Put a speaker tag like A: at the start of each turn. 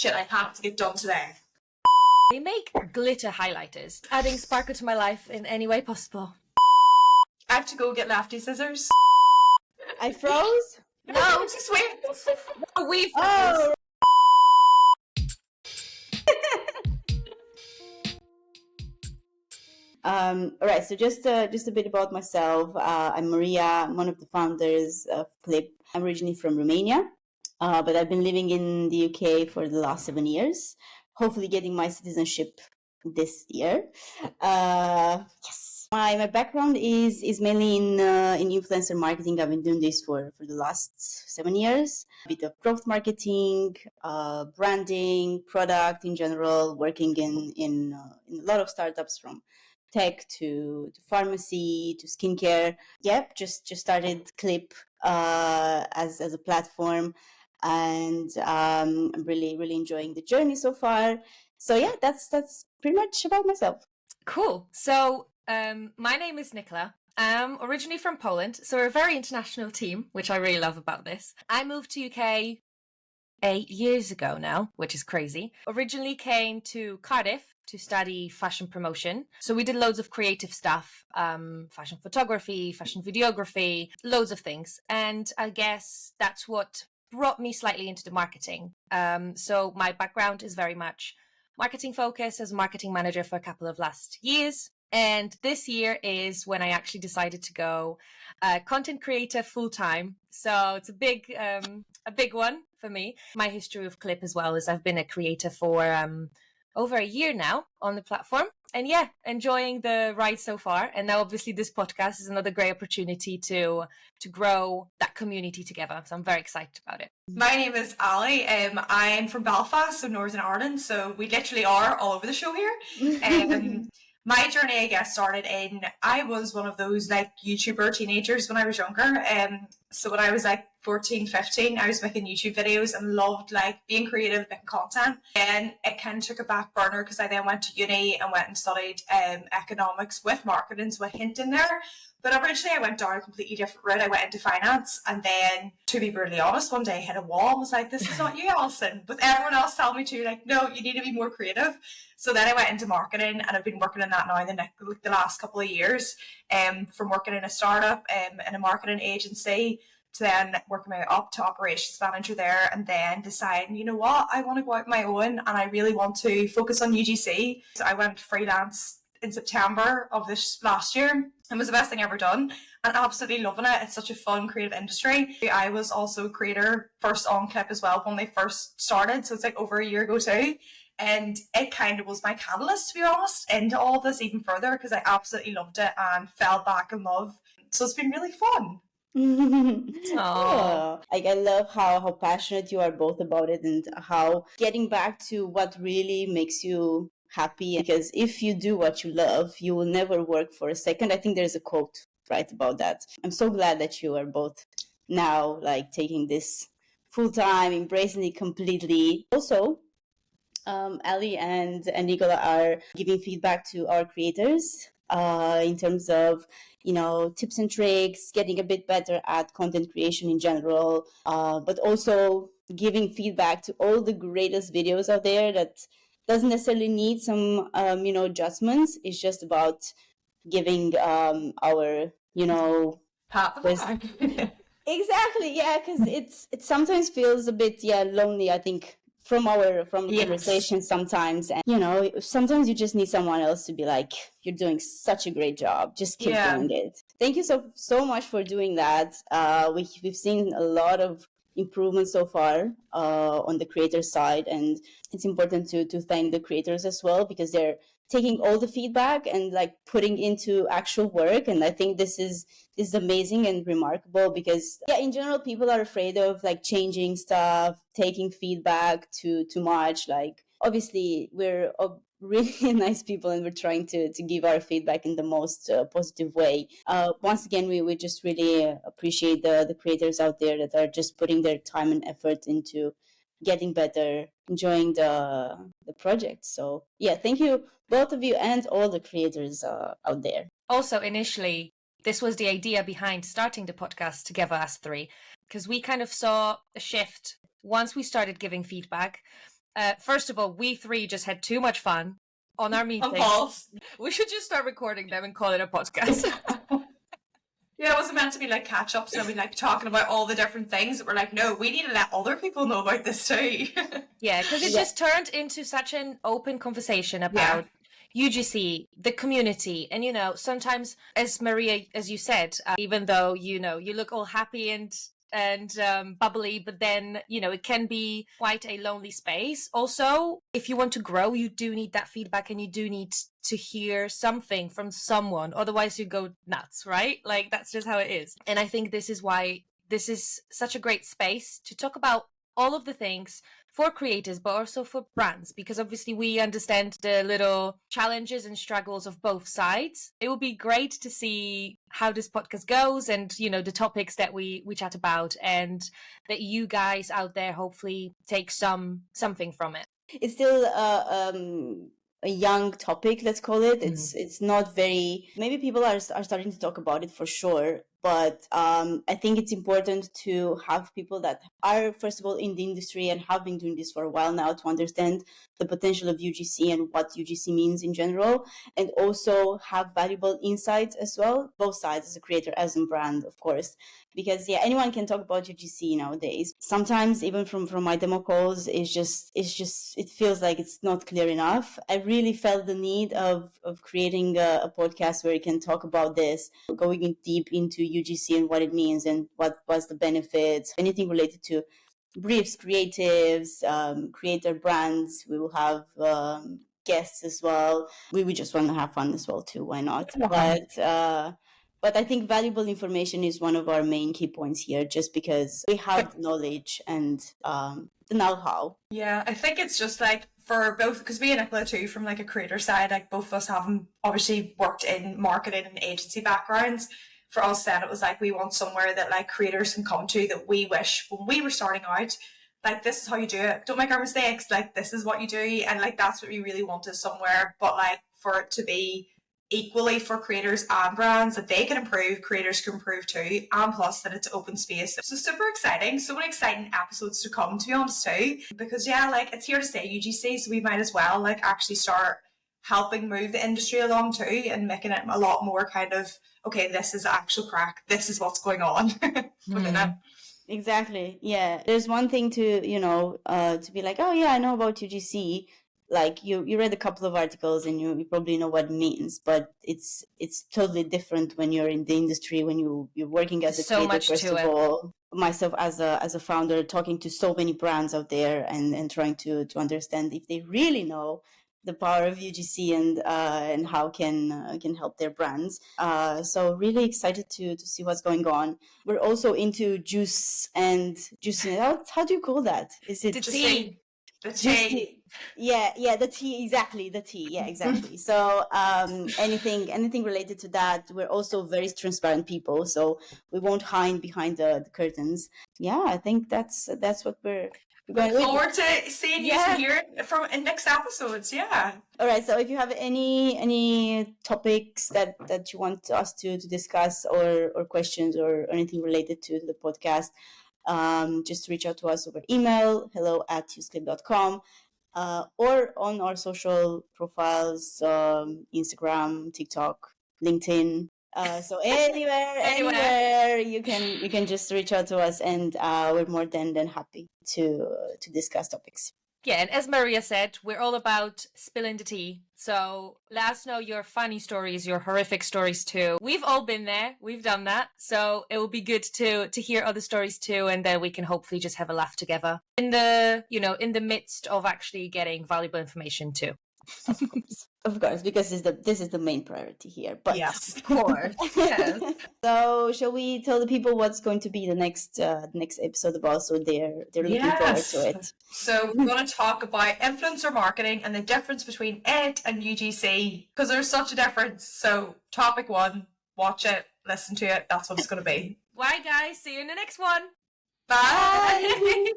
A: shit, I have to get done today.
B: I make glitter highlighters, adding sparkle to my life in any way possible.
A: I have to go get lefty scissors.
C: I froze?
A: No, just wait.
B: No, we
C: Oh! All right, so just a bit about myself. I'm Maria. I'm one of the founders of Clip. I'm originally from Romania, but I've been living in the UK for the last 7 years, hopefully getting my citizenship this year. Yes. My background is mainly in influencer marketing. I've been doing this for the last 7 years. A bit of growth marketing, branding, product in general, working in a lot of startups from tech to pharmacy to skincare. Yep, just started Clip as a platform, and I'm really enjoying the journey so far. So yeah, that's pretty much about myself.
B: Cool. So my name is Nicola. I'm originally from Poland, so we're a very international team, which I really love about this. I moved to UK 8 years ago now, which is crazy. Originally came to Cardiff to study fashion promotion. So we did loads of creative stuff, fashion photography, fashion videography, loads of things. And I guess that's what brought me slightly into the marketing. So my background is very much marketing focused as a marketing manager for a couple of last years. And this year is when I actually decided to go content creator full time. So it's a big one for me. My history of Clip as well is I've been a creator for over a year now on the platform. And yeah, enjoying the ride so far. And now obviously this podcast is another great opportunity to grow that community together. So I'm very excited about it.
A: My name is Ali. I'm from Belfast, so Northern Ireland. So we literally are all over the show here. My journey, I guess, started I was one of those like YouTuber teenagers when I was younger. So when I was like 14, 15, I was making YouTube videos and loved like being creative, making content. And it kind of took a back burner because I then went to uni and went and studied economics with marketing, so a hint in there. But originally I went down a completely different route. I went into finance, and then, to be brutally honest, one day I hit a wall and was like, this is not you, Alison. With everyone else telling me to, like, no, you need to be more creative. So then I went into marketing, and I've been working in that now the last couple of years, from working in a startup, in a marketing agency, to then working my way up to operations manager there, and then deciding, you know what, I want to go out on my own, and I really want to focus on UGC. So I went freelance in September of this last year. It was the best thing I've ever done, and absolutely loving it. It's such a fun, creative industry. I was also a creator first on Clip as well when they first started, so it's like over a year ago too. And it kind of was my catalyst, to be honest, into all of this even further, because I absolutely loved it and fell back in love. So it's been really fun.
C: Oh, like I love how passionate you are both about it, and how getting back to what really makes you happy, because if you do what you love, you will never work for a second. I think there's a quote right about that. I'm so glad that you are both now like taking this full time, embracing it completely. Also, Ali and Nicola are giving feedback to our creators in terms of, you know, tips and tricks, getting a bit better at content creation in general, but also giving feedback to all the greatest videos out there that doesn't necessarily need some, adjustments. It's just about giving our, Exactly, yeah, because it sometimes feels a bit lonely, I think, from the conversation sometimes. And sometimes you just need someone else to be like, you're doing such a great job, just keep doing it. Thank you so much for doing that. We've seen a lot of improvements so far on the creator side, and it's important to thank the creators as well, because they're taking all the feedback and like putting into actual work. And I think this is amazing and remarkable, because in general people are afraid of like changing stuff, taking feedback too much. Like obviously we're really nice people, and we're trying to give our feedback in the most positive way. Once again, we just really appreciate the creators out there that are just putting their time and effort into getting better, enjoying the project. So thank you both of you and all the creators out there.
B: Also, initially, this was the idea behind starting the podcast together as three, because we kind of saw a shift once we started giving feedback. First of all, we three just had too much fun on our meetings.
A: Calls.
B: We should just start recording them and call it a podcast.
A: Yeah, it wasn't meant to be like catch-ups and we like talking about all the different things. We're like, no, we need to let other people know about this too.
B: Yeah, because it just turned into such an open conversation about UGC, the community. And, sometimes, as Maria, as you said, even though, you look all happy and bubbly, but then, it can be quite a lonely space. Also, if you want to grow, you do need that feedback and you do need to hear something from someone. Otherwise, you go nuts, right? Like, that's just how it is. And I think this is why this is such a great space to talk about all of the things for creators, but also for brands, because obviously we understand the little challenges and struggles of both sides. It would be great to see how this podcast goes and, the topics that we chat about, and that you guys out there hopefully take something from it.
C: It's still a young topic, let's call it. It's not very, maybe people are starting to talk about it for sure, but I think it's important to have people that are, first of all, in the industry and have been doing this for a while now to understand the potential of UGC and what UGC means in general, and also have valuable insights as well, both sides, as a creator, as a brand, of course. Because anyone can talk about UGC nowadays. Sometimes even from my demo calls, it feels like it's not clear enough. I really felt the need of creating a podcast where we can talk about this, going in deep into UGC and what it means and what was the benefits, anything related to briefs, creatives, creator brands. We will have guests as well. We just want to have fun as well too. Why not? But I think valuable information is one of our main key points here, just because we have knowledge and the know-how.
A: Yeah, I think it's just like for both, because me and Nicola too, from like a creator side, like both of us haven't obviously worked in marketing and agency backgrounds. For us then, it was like we want somewhere that like creators can come to that we wish when we were starting out, like this is how you do it. Don't make our mistakes. Like this is what you do, and like that's what we really wanted somewhere. But like for it to be equally for creators and brands, that they can improve, creators can improve too, and plus that it's open space. So super exciting, so many exciting episodes to come, to be honest too, because like it's here to stay, UGC, so we might as well like actually start helping move the industry along too and making it a lot more kind of, okay, this is actual crack, this is what's going on within it.
C: Exactly. Yeah, there's one thing to to be like, oh yeah, I know about UGC. Like you read a couple of articles and you probably know what it means, but it's totally different when you're in the industry, when you're working as a creator.
B: Much
C: first
B: to
C: of
B: it.
C: all, myself as a founder, talking to so many brands out there and trying to understand if they really know the power of UGC and how can help their brands. So really excited to see what's going on. We're also into juice and juicing. How do you call that? Is it
B: The tea?
A: The tea.
C: Yeah, the tea, exactly, the tea, yeah, exactly. So anything related to that. We're also very transparent people, so we won't hide behind the curtains. Yeah, I think that's what we're going
A: Look forward to seeing you here from in next episodes. Yeah.
C: All right. So if you have any topics that you want us to discuss or questions or anything related to the podcast, just reach out to us over email, hello@useclip.com, or on our social profiles, Instagram, TikTok, LinkedIn. So anywhere you can just reach out to us, and we're more than happy to discuss topics.
B: Yeah, and as Maria said, we're all about spilling the tea. So let us know your funny stories, your horrific stories too. We've all been there. We've done that. So it will be good to hear other stories too, and then we can hopefully just have a laugh together in the midst of actually getting valuable information too.
C: Of course, because this is the main priority here. But
B: yes, of course. Yes.
C: So, shall we tell the people what's going to be the next episode about? So they're looking forward to it.
A: So we're going to talk about influencer marketing and the difference between it and UGC, because there's such a difference. So topic 1, watch it, listen to it. That's what it's going to be.
B: Bye, guys. See you in the next one.
A: Bye.